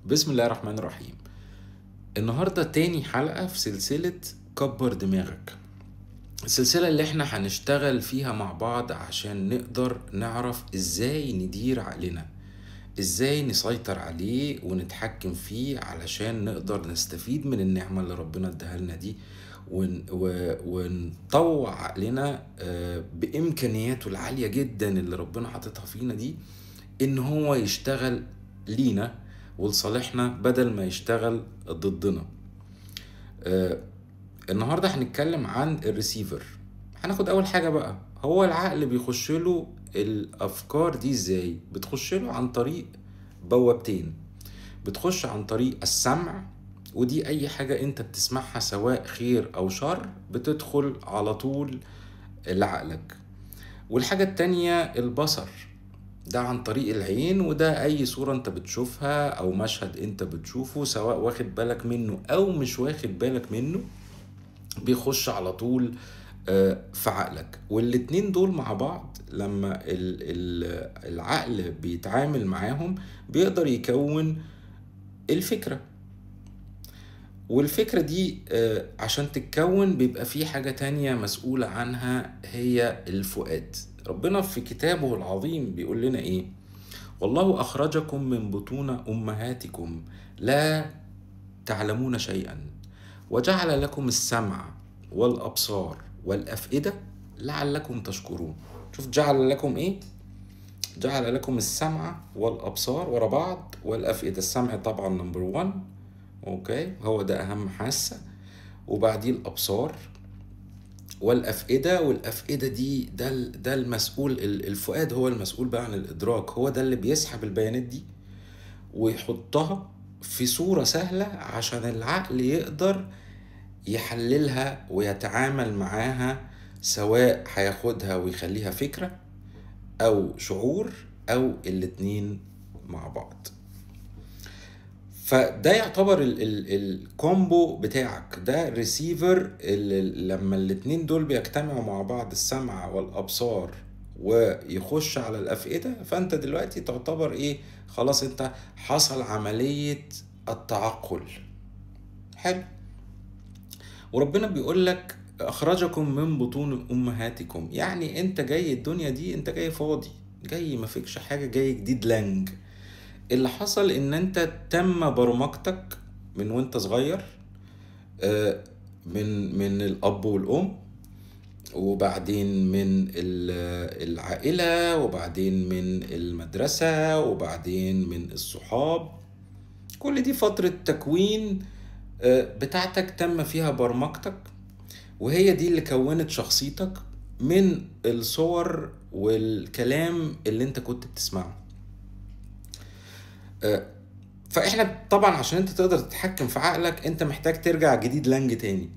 بسم الله الرحمن الرحيم. النهاردة تاني حلقة في سلسلة كبر دماغك، السلسلة اللي احنا هنشتغل فيها مع بعض عشان نقدر نعرف ازاي ندير عقلنا، ازاي نسيطر عليه ونتحكم فيه علشان نقدر نستفيد من النعمة اللي ربنا اداها لنا دي ونطوع عقلنا بإمكانياته العالية جدا اللي ربنا حاططها فينا دي، ان هو يشتغل لينا ولصالحنا بدل ما يشتغل ضدنا. آه، النهاردة هنتكلم عن الريسيفر. هناخد اول حاجة بقى، هو العقل بيخش له الافكار دي ازاي؟ بتخش له عن طريق بوابتين. بتخش عن طريق السمع، ودي اي حاجة انت بتسمعها سواء خير او شر بتدخل على طول لعقلك. والحاجة التانية البصر، ده عن طريق العين، وده اي صورة انت بتشوفها او مشهد انت بتشوفه سواء واخد بالك منه او مش واخد بالك منه بيخش على طول في عقلك. والاتنين دول مع بعض لما العقل بيتعامل معاهم بيقدر يكون الفكرة. والفكرة دي عشان تتكون بيبقى في حاجة تانية مسؤولة عنها، هي الفؤاد. ربنا في كتابه العظيم بيقول لنا ايه؟ والله أخرجكم من بطون أمهاتكم لا تعلمون شيئا وجعل لكم السمع والأبصار والأفئدة لعلكم تشكرون. شوف جعل لكم ايه؟ جعل لكم السمع والأبصار ورا بعض والأفئدة. السمع طبعا نمبر 1، اوكي، هو ده أهم حاسة، وبعديه الأبصار والأفئدة. والأفئدة دي ده المسؤول، الفؤاد هو المسؤول بقى عن الإدراك، هو ده اللي بيسحب البيانات دي ويحطها في صورة سهلة عشان العقل يقدر يحللها ويتعامل معاها، سواء هياخدها ويخليها فكرة أو شعور أو الاتنين مع بعض. فده يعتبر الكومبو بتاعك، ده ريسيفر لما الاتنين دول بيجتمعوا مع بعض، السمع والابصار، ويخش على الافئدة، فانت دلوقتي تعتبر ايه؟ خلاص انت حصل عملية التعقل. حلو. وربنا بيقول لك اخرجكم من بطون امهاتكم، يعني انت جاي الدنيا دي انت جاي فاضي، جاي ما فيكش حاجة، جاي جديد لانج. اللي حصل ان انت تم برمجتك من وانت صغير، من الاب والام، وبعدين من العائلة، وبعدين من المدرسة، وبعدين من الصحاب. كل دي فترة تكوين بتاعتك تم فيها برمجتك، وهي دي اللي كونت شخصيتك من الصور والكلام اللي انت كنت بتسمعه. فاحنا طبعا عشان انت تقدر تتحكم في عقلك انت محتاج ترجع جديد لانج تاني،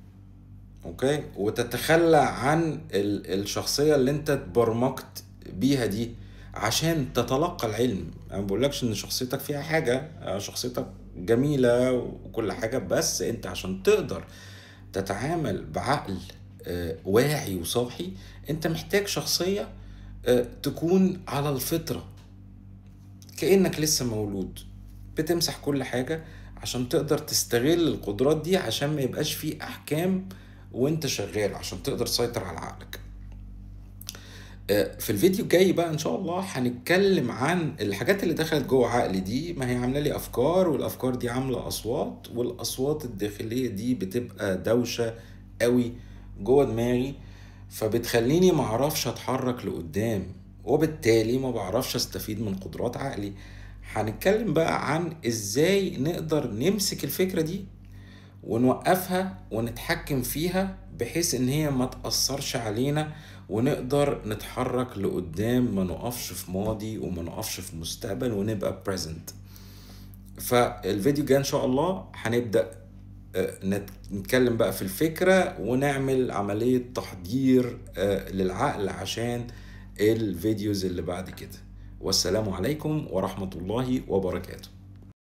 اوكي، وتتخلى عن الشخصية اللي انت اتبرمجت بيها دي عشان تتلقى العلم. انا ما بقولكش ان شخصيتك فيها حاجة، شخصيتك جميلة وكل حاجة، بس انت عشان تقدر تتعامل بعقل واعي وصاحي انت محتاج شخصية تكون على الفطرة، كأنك لسه مولود، بتمسح كل حاجة عشان تقدر تستغل القدرات دي، عشان ما يبقاش فيه أحكام وانت شغال، عشان تقدر تسيطر على عقلك. في الفيديو الجاي بقى ان شاء الله هنتكلم عن الحاجات اللي دخلت جوه عقلي دي. ما هي عامله لي افكار، والافكار دي عامله اصوات، والاصوات الداخليه دي بتبقى دوشه قوي جوه دماغي، فبتخليني معرفش اتحرك لقدام، وبالتالي ما بعرفش استفيد من قدرات عقلي. هنتكلم بقى عن ازاي نقدر نمسك الفكرة دي ونوقفها ونتحكم فيها بحيث ان هي ما تأثرش علينا، ونقدر نتحرك لقدام، ما نقفش في ماضي وما نقفش في مستقبل، ونبقى present. فالفيديو جاي ان شاء الله هنبدأ نتكلم بقى في الفكرة ونعمل عملية تحضير للعقل عشان الفيديوز اللي بعد كده. والسلام عليكم ورحمة الله وبركاته.